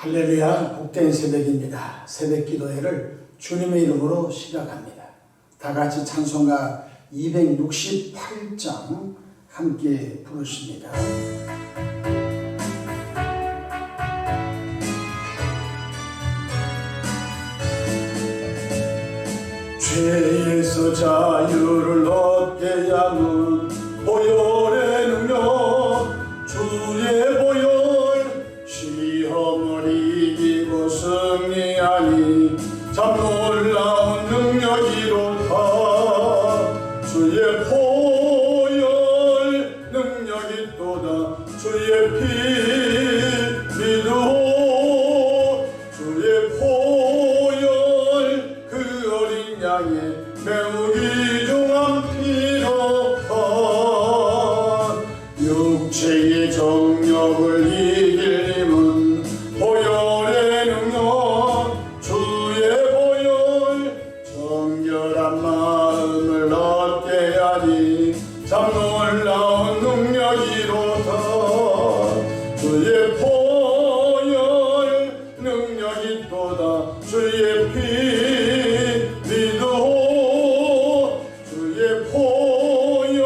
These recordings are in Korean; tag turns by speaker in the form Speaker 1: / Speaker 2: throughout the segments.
Speaker 1: 할렐루야, 복된 새벽입니다. 새벽 기도회를 주님의 이름으로 시작합니다. 다 같이 찬송가 268장 함께 부르십니다. 죄에서 자유를 얻게 하는 보혈의 능력, 주의 보혈 시험을 이기고 승리하니 참 놀라운 능력이로다. 주의 보혈 능력이 또다. 주의 피 믿어. 주의 보혈 그 어린 양의 매우 귀중한 피로다. 육체의 정욕을 이길 힘은 보혈의 능력, 주의 보혈 정결한 마음을 얻게 하니 참 놀라운 능력이로다. 주의 보혈 능력이 또다. 주의 피 믿어. 주의 보혈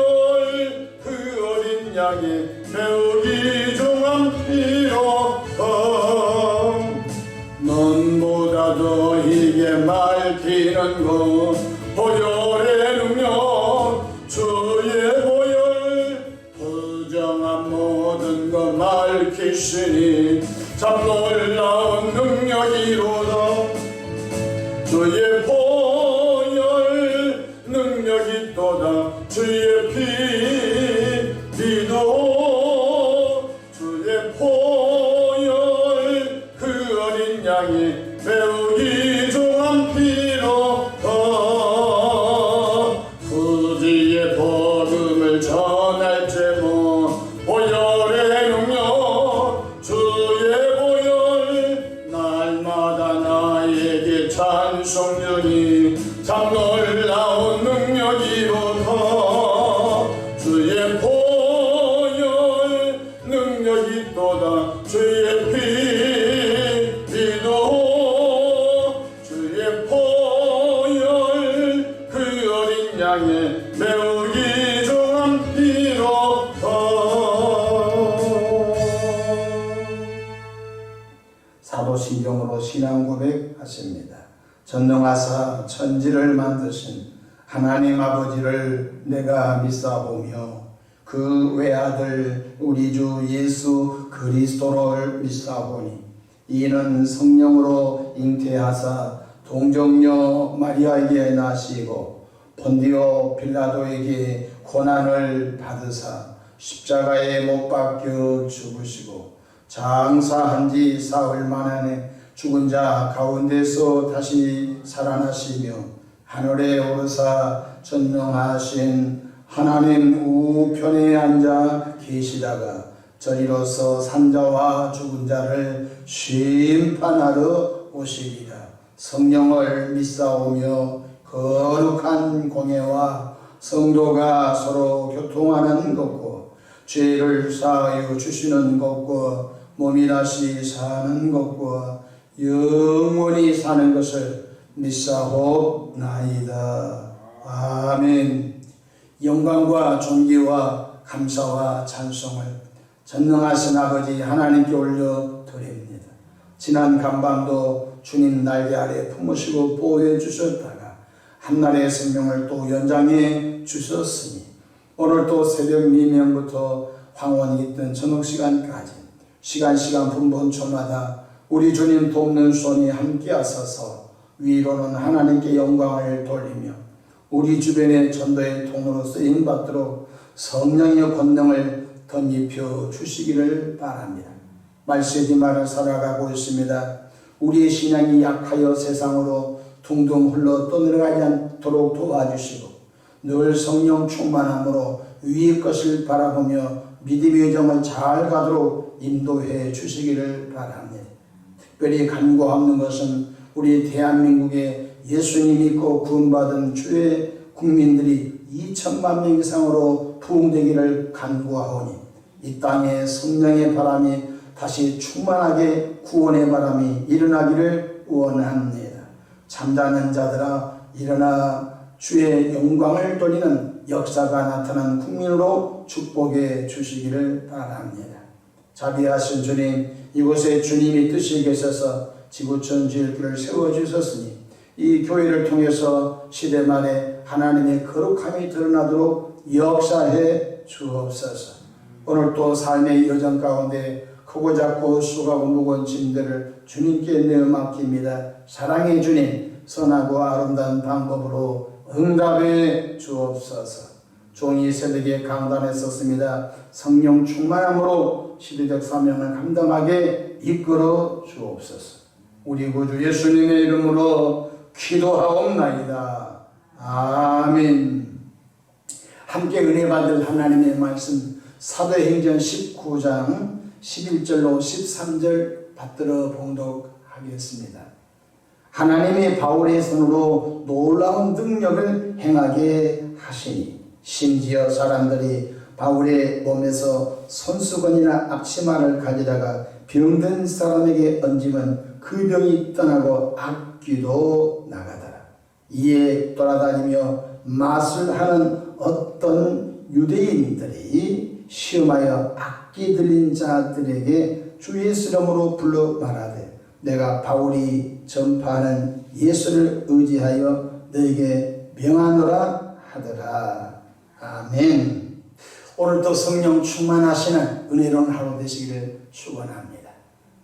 Speaker 1: 그 어린 양의 매우 귀중한 피로다. 눈보다 더 희게 맑히는 것 보혈의 능력, 주의 보혈 부정한 모든 것 밝히시니 참 놀라운 능력이로다. 주의 보혈 능력이 또다. 주의 피 믿어. 주의 보혈 그 어린 양이 매우 귀중한 피로다. 후지의 복음을 전할 제목 보혈의 능력, 주의 보혈 날마다 나에게 찬송주니 참 놀라운 능력이로다. 주의 보혈 능력이 또다. 주의 피 믿어. 주의 보혈 그 어린 양의 매우 귀중한 피로다. 사도신경으로 신앙 고백하십니다. 전능하사 천지를 만드신 하나님 아버지를 내가 믿사오며 그 외아들 우리 주 예수 그리스도를 믿사오니 이는 성령으로 잉태하사 동정녀 마리아에게 나시고 본디오 빌라도에게 고난을 받으사 십자가에 못 박혀 죽으시고 장사한 지 사흘 만에 죽은 자 가운데서 다시 살아나시며 하늘에 오르사 전능하신 하나님 우편에 앉아 계시다가 저리로서 산자와 죽은 자를 심판하러 오시리라. 성령을 믿사오며 거룩한 공예와 성도가 서로 교통하는 것과 죄를 사하여 주시는 것과 몸이 다시 사는 것과 영원히 사는 것을 믿사옵나이다. 아멘. 영광과 존귀와 감사와 찬송을 전능하신 아버지 하나님께 올려드립니다. 지난 간밤도 주님 날개 아래 품으시고 보호해 주셨다가 한날의 생명을 또 연장해 주셨으니 오늘 또 새벽 미명부터 황혼이 있던 저녁시간까지 시간 분분초마다 우리 주님 돕는 손이 함께 하셔서 위로는 하나님께 영광을 돌리며 우리 주변의 전도의 통로로 쓰임받도록 성령의 권능을 덧입혀 주시기를 바랍니다. 말세지만을 살아가고 있습니다. 우리의 신앙이 약하여 세상으로 둥둥 흘러 떠내려가지 않도록 도와주시고 늘 성령 충만함으로 위의 것을 바라보며 믿음의 정을 잘 가도록 인도해 주시기를 바랍니다. 특별히 간구하는 것은 우리 대한민국에 예수님 믿고 구원받은 주의 국민들이 2천만 명 이상으로 부흥되기를 간구하오니 이 땅에 성령의 바람이 다시 충만하게 구원의 바람이 일어나기를 원합니다. 잠자는 자들아 일어나 주의 영광을 돌리는 역사가 나타난 국민으로 축복해 주시기를 바랍니다. 자비하신 주님, 이곳에 주님이 뜻이 계셔서 지구촌 지을길을 세워주셨으니 이 교회를 통해서 시대 말에 하나님의 거룩함이 드러나도록 역사해 주옵소서. 오늘 또 삶의 여정 가운데 크고 작고 수고하고 무거운 짐들을 주님께 내어 맡깁니다. 사랑의 주님, 선하고 아름다운 방법으로 응답해 주옵소서. 종이 새벽에 강단에 섰습니다. 성령 충만함으로 시대적 사명을 감당하게 이끌어 주옵소서. 우리 구주 예수님의 이름으로 기도하옵나이다. 아멘. 함께 은혜 받을 하나님의 말씀 사도행전 19장 11절로 13절 받들어 봉독하겠습니다. 하나님이 바울의 손으로 놀라운 능력을 행하게 하시니 심지어 사람들이 바울의 몸에서 손수건이나 앞치마를 가지다가 병든 사람에게 얹으면 그 병이 떠나고 악귀도 나가더라. 이에 돌아다니며 마술하는 어떤 유대인들이 시험하여 악기 들린 자들에게 주 예수 이름으로 불러 말하되 내가 바울이 전파하는 예수를 의지하여 너에게 명하노라 하더라. 아멘. 오늘도 성령 충만하시는 은혜로운 하루 되시기를 축원합니다.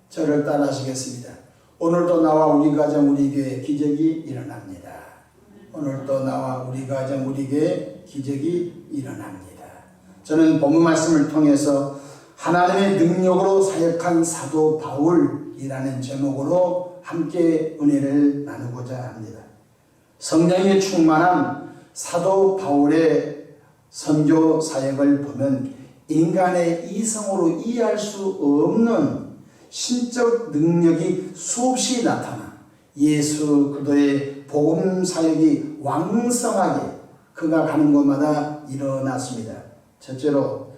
Speaker 1: 저를 따라하시겠습니다. 오늘도 나와 우리 가정 우리 교회 기적이 일어납니다. 오늘도 나와 우리 가정 우리 교회 기적이 일어납니다. 저는 본문 말씀을 통해서 하나님의 능력으로 사역한 사도 바울이라는 제목으로 함께 은혜를 나누고자 합니다. 성령의 충만한 사도 바울의 선교 사역을 보면 인간의 이성으로 이해할 수 없는 신적 능력이 수없이 나타나 예수 그리스도의 복음 사역이 왕성하게 그가 가는 곳마다 일어났습니다. 첫째로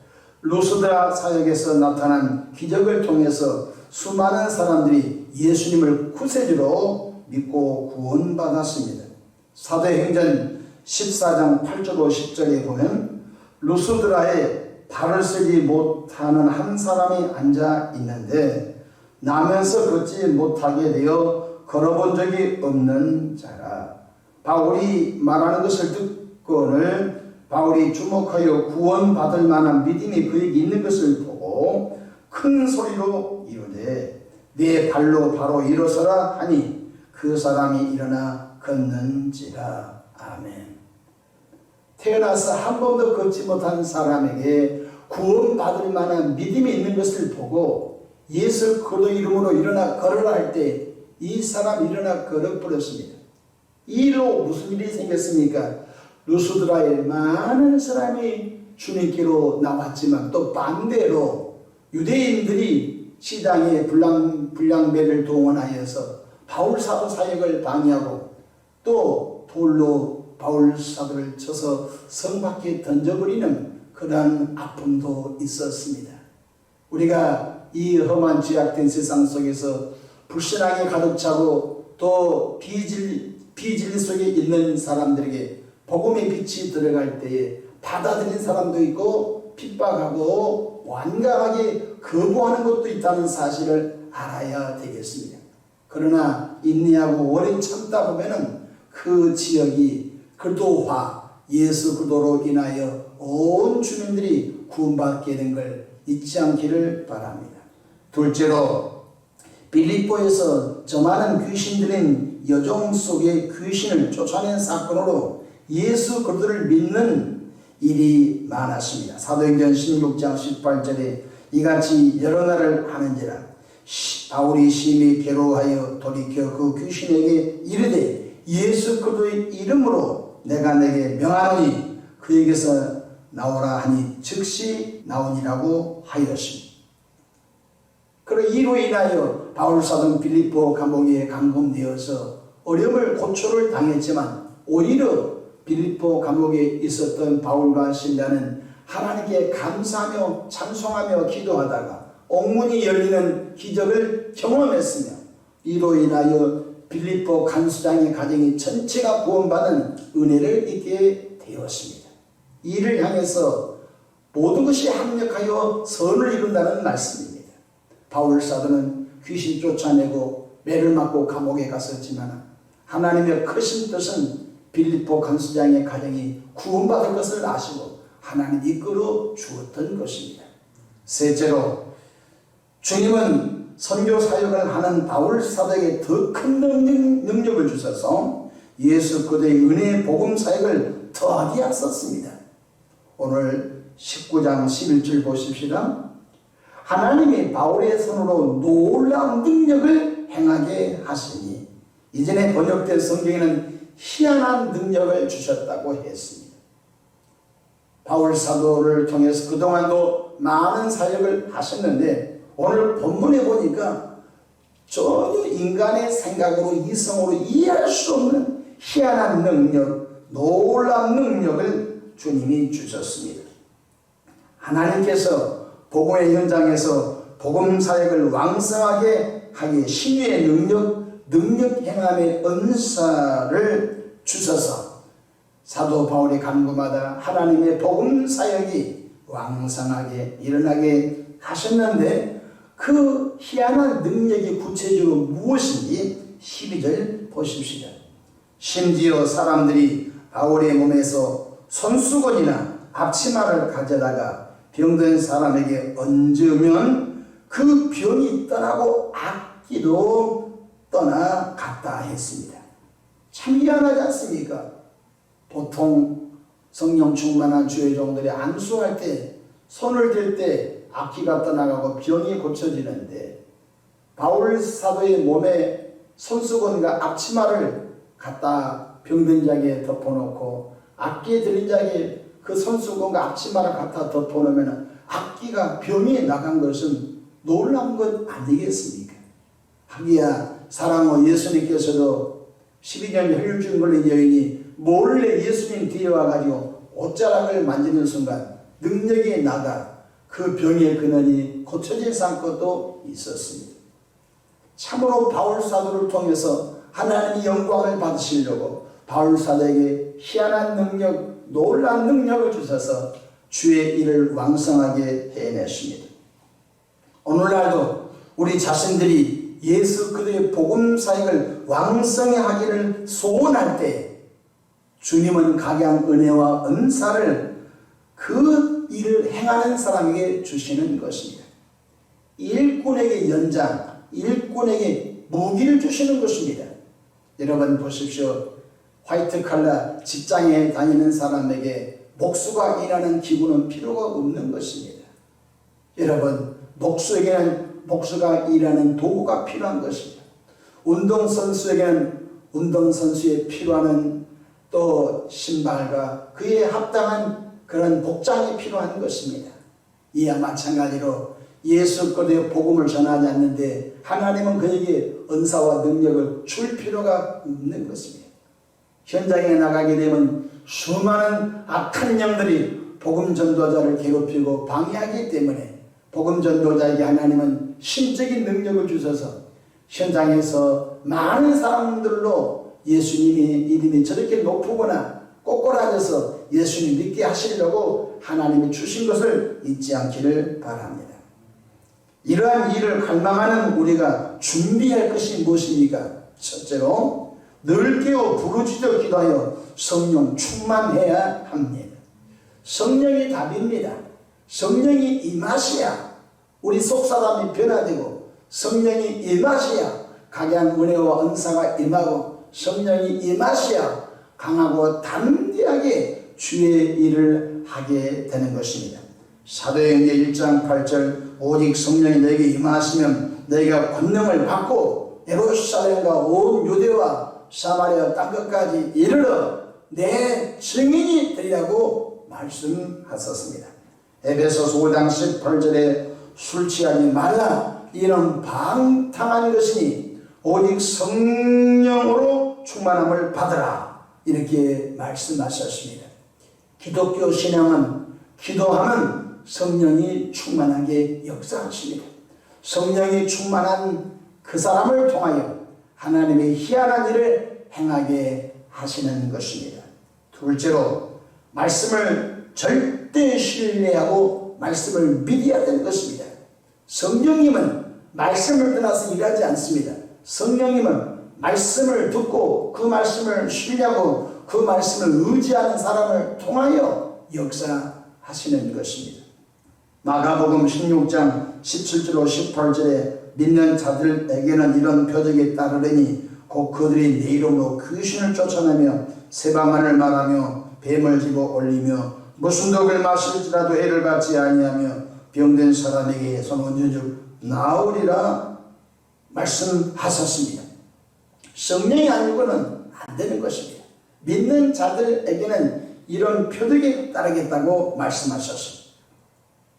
Speaker 1: 루스드라 사역에서 나타난 기적을 통해서 수많은 사람들이 예수님을 구세주로 믿고 구원받았습니다. 사도행전 14장 8절로 10절에 보면 루스드라에 발을 쓰지 못하는 한 사람이 앉아 있는데 나면서 걷지 못하게 되어 걸어본 적이 없는 자라. 바울이 말하는 것을 듣고는 바울이 주목하여 구원받을 만한 믿음이 그에게 있는 것을 보고 큰 소리로 이르되 내 발로 바로 일어서라 하니 그 사람이 일어나 걷는지라. 아멘. 태어나서 한 번도 걷지 못한 사람에게 구원받을 만한 믿음이 있는 것을 보고 예수 그리스도 이름으로 일어나 걸으라 할 때 이 사람이 일어나 걸어버렸습니다. 이 일로 무슨 일이 생겼습니까? 루스드라에 많은 사람이 주님께로 나왔지만 또 반대로 유대인들이 시당에 불량배를 동원하여서 바울 사도 사역을 방해하고 또 돌로 바울 사도를 쳐서 성 밖에 던져버리는 그러한 아픔도 있었습니다. 우리가 이 험한 죄악된 세상 속에서 불신앙에 가득 차고 또 비진리 속에 있는 사람들에게 복음의 빛이 들어갈 때에 받아들인 사람도 있고 핍박하고 완강하게 거부하는 것도 있다는 사실을 알아야 되겠습니다. 그러나 인내하고 오래 참다 보면은 그 지역이 그리스도화 예수 그리스도로 인하여 온 주민들이 구원받게 된 걸 잊지 않기를 바랍니다. 둘째로 빌립보에서 저 많은 귀신 들린 여종 속의 귀신을 쫓아낸 사건으로 예수 그리스도를 믿는 일이 많았습니다. 사도행전 16장 18절에 이같이 여러 날을 하는지라 바울이 심히 괴로워하여 돌이켜 그 귀신에게 이르되 예수 그리스도의 이름으로 내가 내게 명하노니 그에게서 나오라 하니 즉시 나오니라고 하였습니다. 그리고 이로 인하여 바울 사도는 빌립보 감옥에 감금되어서 어려움을 고초를 당했지만 오히려 빌립보 감옥에 있었던 바울과 실라는 하나님께 감사하며 찬송하며 기도하다가 옥문이 열리는 기적을 경험했으며 이로 인하여 빌립보 간수장의 가정이 전체가 구원받은 은혜를 입게 되었습니다. 이를 향해서 모든 것이 합력하여 선을 이룬다는 말씀입니다. 바울 사도는 귀신 쫓아내고 매를 맞고 감옥에 갔었지만 하나님의 크신 뜻은 빌립보 간수장의 가정이 구원받을 것을 아시고 하나님 이끌어 주었던 것입니다. 셋째로 주님은 선교 사역을 하는 바울 사도에게 더 큰 능력을 주셔서 예수 그리스도의 은혜의 복음 사역을 더하게 하셨습니다. 오늘 19장 11절 보십시다. 하나님이 바울의 손으로 놀라운 능력을 행하게 하시니 이전에 번역된 성경에는 희한한 능력을 주셨다고 했습니다. 바울 사도를 통해서 그동안도 많은 사역을 하셨는데 오늘 본문에 보니까 전혀 인간의 생각으로 이성으로 이해할 수 없는 희한한 능력, 놀라운 능력을 주님이 주셨습니다. 하나님께서 복음의 현장에서 복음 사역을 왕성하게 하기에 신유의 능력 행함의 은사를 주셔서 사도 바울의 간구마다 하나님의 복음 사역이 왕성하게 일어나게 하셨는데 그 희한한 능력이 구체적으로 무엇인지 12절 보십시오. 심지어 사람들이 바울의 몸에서 손수건이나 앞치마를 가져다가 병든 사람에게 얹으면 그 병이 떠나고 악기도 떠나갔다 했습니다. 참 희한하지 않습니까? 보통 성령 충만한 주의 종들이 안수할 때 손을 댈 때 악기가 떠나가고 병이 고쳐지는데 바울 사도의 몸에 손수건과 앞치마를 갖다 병든 자에게 덮어놓고 악기에 들린 자에게 그 손수건과 앞치마를 갖다 덮어놓으면 악기가 병이 나간 것은 놀라운 것 아니겠습니까? 하기야 사랑하는 예수님께서도 12년 혈류증 걸린 여인이 몰래 예수님 뒤에 와가지고 옷자락을 만지는 순간 능력이 나가 그 병의 근원이 고쳐질 것도 있었습니다. 참으로 바울 사도를 통해서 하나님이 영광을 받으시려고 바울 사도에게 희한한 능력, 놀라운 능력을 주셔서 주의 일을 왕성하게 해냈습니다. 오늘날도 우리 자신들이 예수 그리스도의 복음 사역을 왕성히 하기를 소원할 때 주님은 각양 은혜와 은사를 그 일을 행하는 사람에게 주시는 것입니다. 일꾼에게 연장, 일꾼에게 무기를 주시는 것입니다. 여러분 보십시오. 화이트 칼라 직장에 다니는 사람에게 목수가 일하는 기구는 필요가 없는 것입니다. 여러분 목수에게는 목수가 일하는 도구가 필요한 것입니다. 운동선수에게는 운동선수에 필요한 또 신발과 그에 합당한 그런 복장이 필요한 것입니다. 이와 마찬가지로 예수 그리스도의 복음을 전하지 않는데 하나님은 그에게 은사와 능력을 줄 필요가 없는 것입니다. 현장에 나가게 되면 수많은 악한 영들이 복음 전도자를 괴롭히고 방해하기 때문에 복음 전도자에게 하나님은 신적인 능력을 주셔서 현장에서 많은 사람들로 예수님의 이름이 저렇게 높으거나 꼬꼬라져서 예수님 믿게 하시려고 하나님이 주신 것을 잊지 않기를 바랍니다. 이러한 일을 갈망하는 우리가 준비할 것이 무엇입니까? 첫째로 늘 깨어 부르짖어 기도하여 성령 충만해야 합니다. 성령이 답입니다. 성령이 임하셔야 우리 속사람이 변화되고 성령이 임하셔야 각양 은혜와 은사가 임하고 성령이 임하셔야 강하고 담대하게 주의 일을 하게 되는 것입니다. 사도행전 1장 8절 오직 성령이 너에게 임하시면 너희가 권능을 받고 예루살렘과 온 유대와 사마리아 땅끝까지 이르러 내 증인이 되리라고 말씀하셨습니다. 에베소서 5장 18절에 술 취하지 말라 이는 방탕한 것이니 오직 성령으로 충만함을 받으라 이렇게 말씀하셨습니다. 기독교 신앙은 기도하면 성령이 충만하게 역사하십니다. 성령이 충만한 그 사람을 통하여 하나님의 희한한 일을 행하게 하시는 것입니다. 둘째로 말씀을 절대 신뢰하고 말씀을 믿어야 되는 것입니다. 성령님은 말씀을 떠나서 일하지 않습니다. 성령님은 말씀을 듣고 그 말씀을 신뢰하고 그 말씀을 의지하는 사람을 통하여 역사하시는 것입니다. 마가복음 16장 17절로 18절에 믿는 자들에게는 이런 표적이 따르리니 곧 그들이 내 이름으로 귀신을 쫓아내며 새 방언을 말하며 뱀을 집어 올리며 무슨 독을 마실지라도 해를 받지 아니하며 병든 사람에게 손 얹은즉 나으리라 말씀하셨습니다. 성령이 아니고는 안 되는 것입니다. 믿는 자들에게는 이런 표적이 따르겠다고 말씀하셨습니다.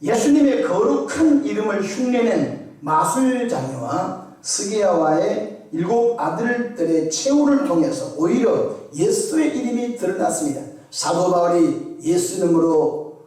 Speaker 1: 예수님의 거룩한 이름을 흉내낸 마술장이와 스게야와의 7 아들들의 최후를 통해서 오히려 예수의 이름이 드러났습니다. 사도 바울이 예수 이름으로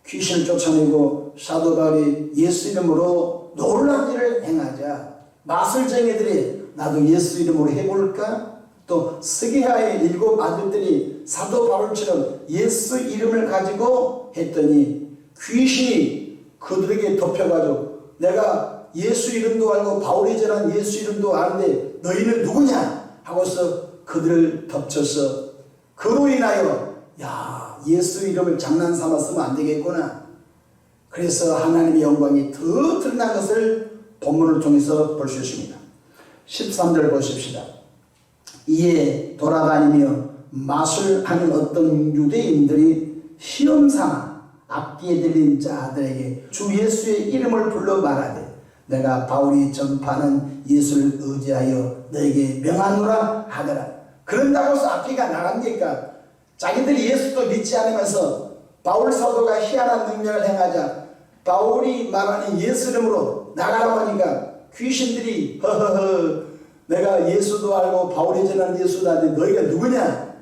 Speaker 1: 귀신을 쫓아내고 사도 바울이 예수 이름으로 놀라운 일을 행하자 마술쟁이들이 나도 예수 이름으로 해볼까? 또 스게야의 7 아들들이 사도 바울처럼 예수 이름을 가지고 했더니 귀신이 그들에게 덮여가지고 내가 예수 이름도 알고 바울이 전한 예수 이름도 아는데 너희는 누구냐? 하고서 그들을 덮쳐서 그로 인하여 야 예수 이름을 장난삼아 쓰면 안 되겠구나. 그래서 하나님의 영광이 더 드러난 것을 본문을 통해서 볼 수 있습니다. 13절 보십시다. 이에 돌아다니며 마술하는 어떤 유대인들이 시험삼아 앞뒤에 들린 자들에게 주 예수의 이름을 불러 말하되 내가 바울이 전파하는 예수를 의지하여 너에게 명하노라 하더라. 그런다고 해서 앞뒤가 나갑니까? 자기들이 예수도 믿지 않으면서 바울 사도가 희한한 능력을 행하자 바울이 말하는 예수 이름으로 나가라고 하니까 귀신들이 허허허 내가 예수도 알고 바울이 전하는 예수도 아는데 너희가 누구냐?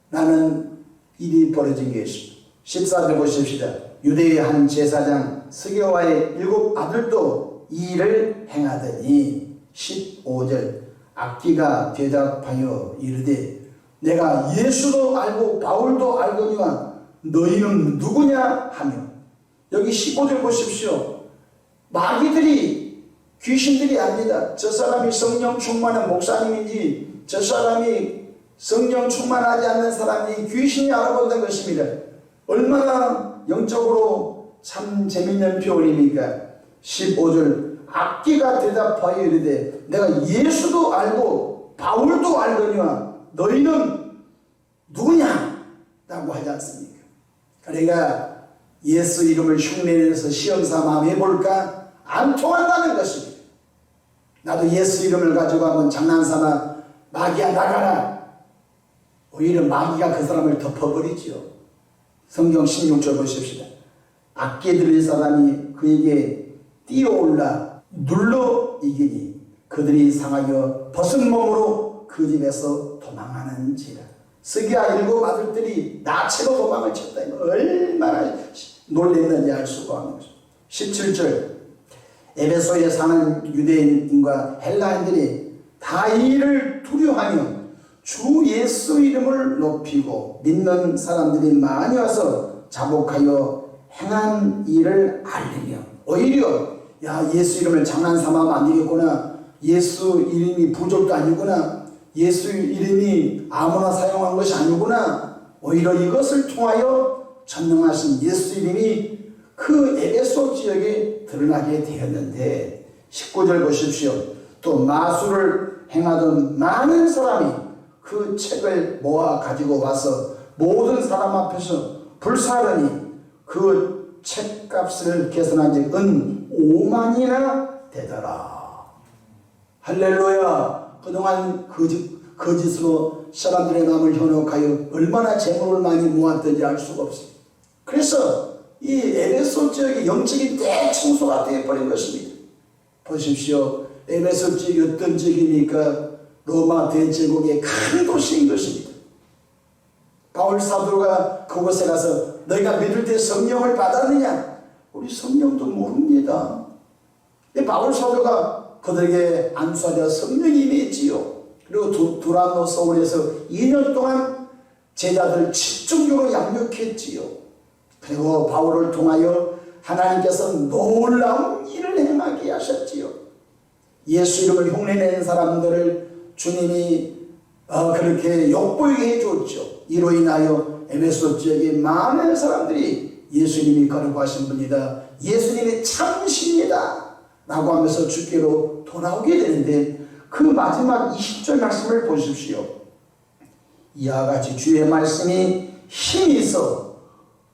Speaker 1: 나는 일이 벌어진 게 있습니다. 14절 보십시다. 유대의 한 제사장 스게와의 7 아들도 이 일을 행하더니 15절 악기가 대답하여 이르되 내가 예수도 알고 바울도 알거니와 너희는 누구냐 하며 여기 15절 보십시오. 마귀들이 귀신들이 아닙니다. 저 사람이 성령 충만한 목사님인지 저 사람이 성령 충만하지 않는 사람이 귀신이 알아본다는 것입니다. 얼마나 영적으로 참 재밌는 표현입니까? 15절 악기가 대답하여 이르되 내가 예수도 알고 바울도 알거니와 너희는 누구냐? 라고 하지 않습니까? 그러니까 예수 이름을 흉내내서 시험삼아 해볼까? 안 통한다는 것입니다. 나도 예수 이름을 가지고 한번 장난삼아 마귀야 나가라. 오히려 마귀가 그 사람을 덮어버리지요. 성경 16절 보십시다. 악기 들릴 사람이 그에게 뛰어올라 눌러 이기니 그들이 상하여 벗은 몸으로 그 집에서 도망하는지라. 스게야 7 아들들이 나체로 도망을 쳤다. 얼마나 놀랬는지 알 수가 없는 것입니다. 17절 에베소에 사는 유대인과 헬라인들이 다 이를 두려워하며 주 예수 이름을 높이고 믿는 사람들이 많이 와서 자복하여 행한 일을 알리며 오히려 야 예수 이름을 장난삼아면 안 되겠구나. 예수 이름이 부족도 아니구나. 예수 이름이 아무나 사용한 것이 아니구나. 오히려 이것을 통하여 전능하신 예수 이름이 그 에베소 지역에 드러나게 되었는데 19절 보십시오. 또 마술을 행하던 많은 사람이 그 책을 모아 가지고 와서 모든 사람 앞에서 불사하니 그 책값을 계산한 즉 은 5만이나 되더라. 할렐루야. 그동안 거짓으로 사람들의 남을 현혹하여 얼마나 재물을 많이 모았던지 알 수가 없어요. 그래서 이 에베소 지역이 영적인 대청소가 되어버린 것입니다. 보십시오. 에베소 지역이 어떤 지역입니까? 로마 대제국의 큰 도시인 것입니다. 바울 사도가 그곳에 가서 너희가 믿을 때 성령을 받았느냐? 우리 성령도 모릅니다. 이 바울 사도가 그들에게 안수하여 성령이 임했지요. 그리고 두란노 서울에서 2년 동안 제자들을 집중적으로 양육했지요. 그리고 바울을 통하여 하나님께서 놀라운 일을 행하게 하셨지요. 예수 이름을 흉내내는 사람들을 주님이 그렇게 욕보이게 해줬죠. 이로 인하여 에베소 지역에 많은 사람들이 예수님이 거룩하신 분이다, 예수님이 참신이다 라고 하면서 주께로 돌아오게 되는데, 그 마지막 20절 말씀을 보십시오. 이와 같이 주의 말씀이 힘이 있어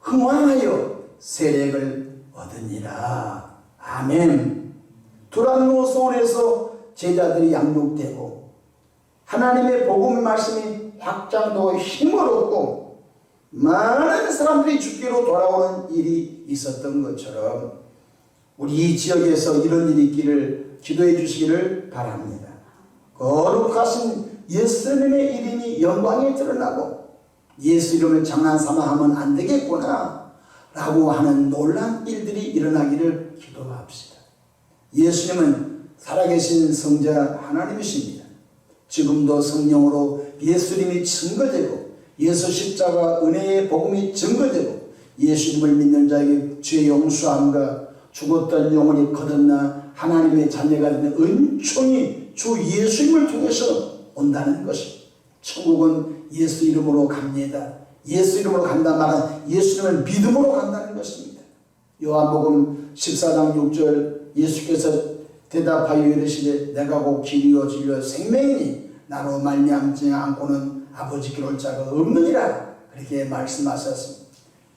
Speaker 1: 흥왕하여 세력을 얻으니라. 아멘. 두란노 서울에서 제자들이 양육되고 하나님의 복음의 말씀이 확장되고 힘을 얻고 많은 사람들이 주께로 돌아오는 일이 있었던 것처럼 우리 지역에서 이런 일이 있기를 기도해 주시기를 바랍니다. 거룩하신 예수님의 이름이 영광에 드러나고 예수 이름을 장난삼아 하면 안 되겠구나 라고 하는 놀라운 일들이 일어나기를 기도합시다. 예수님은 살아계신 성자 하나님이십니다. 지금도 성령으로 예수님이 증거되고 예수 십자가 은혜의 복음이 증거되고 예수님을 믿는 자에게 죄 용서함과 죽었던 영혼이 거듭나 하나님의 자녀가 되는 은총이 주 예수님을 통해서 온다는 것입니다. 천국은 예수 이름으로 갑니다. 예수 이름으로 간다 말은 예수님을 믿음으로 간다는 것입니다. 요한복음 14장 6절 예수께서 대답하여 이르시되 내가 곧 길이요 진리요 생명이니 나로 말미암지 않고는 아버지께 올 자가 없느니라 그렇게 말씀하셨습니다.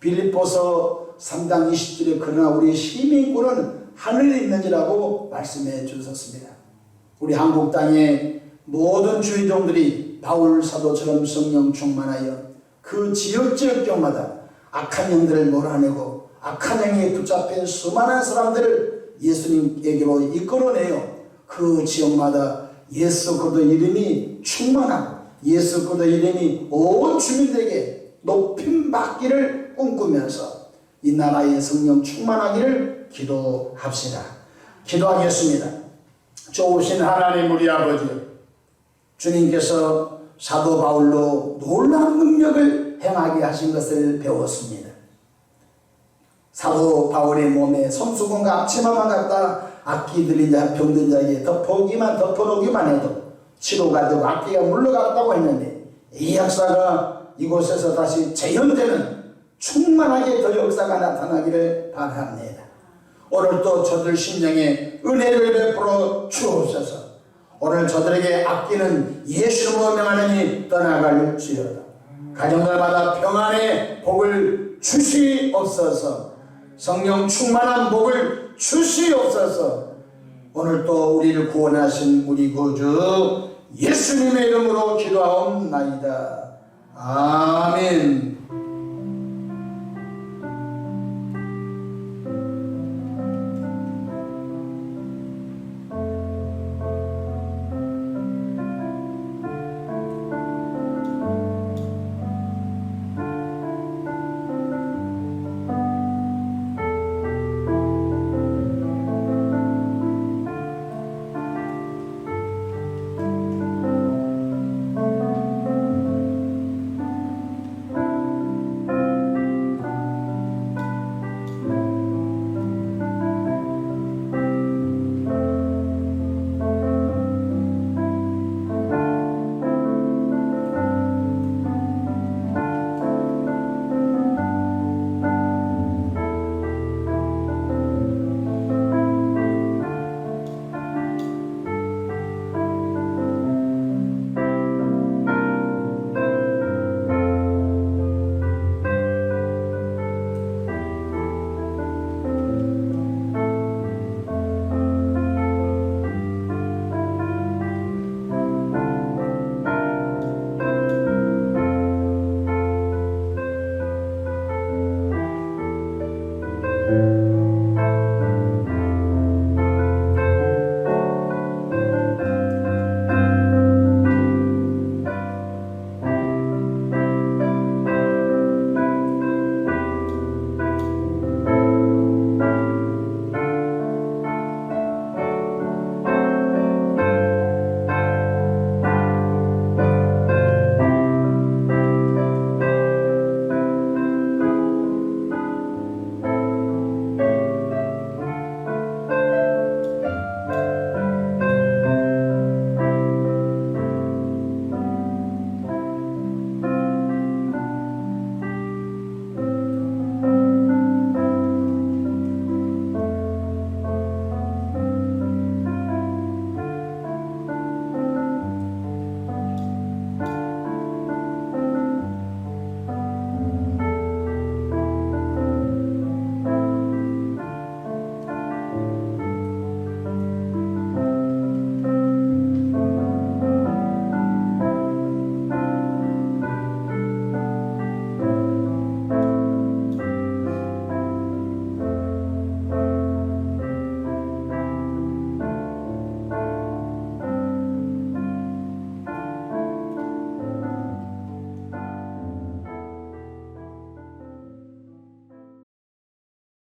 Speaker 1: 빌립보서 3장 20절에 그러나 우리 시민권은 하늘에 있는지라고 말씀해 주셨습니다. 우리 한국 땅의 모든 주의종들이 바울 사도처럼 성령 충만하여 그 지역마다 악한 영들을 몰아내고 악한 영에 붙잡힌 수많은 사람들을 예수님에게로 이끌어내어 그 지역마다 예수 그리스도 이름이 충만하고 예수 그리스도 이름이 온 주민들에게 높임 받기를 꿈꾸면서 이 나라의 성령 충만하기를 기도합시다. 기도하겠습니다. 좋으신 하나님 우리 아버지, 주님께서 사도 바울로 놀라운 능력을 행하게 하신 것을 배웠습니다. 사도 바울의 몸에 손수건과 앞치마만 갖다 악기 들린 자 병든 자에게 덮어놓기만 해도 치료가 되고 악기가 물러갔다고 했는데 이 역사가 이곳에서 다시 재현되는 충만하게 더 역사가 나타나기를 바랍니다. 오늘도 저들 심령에 은혜를 베풀어 주옵소서. 오늘 저들에게 아끼는 예수로 명하느니 떠나갈지어다. 가정들마다 평안의 복을 주시옵소서. 성령 충만한 복을 주시옵소서. 오늘도 우리를 구원하신 우리 구주 예수님의 이름으로 기도하옵나이다. 아멘.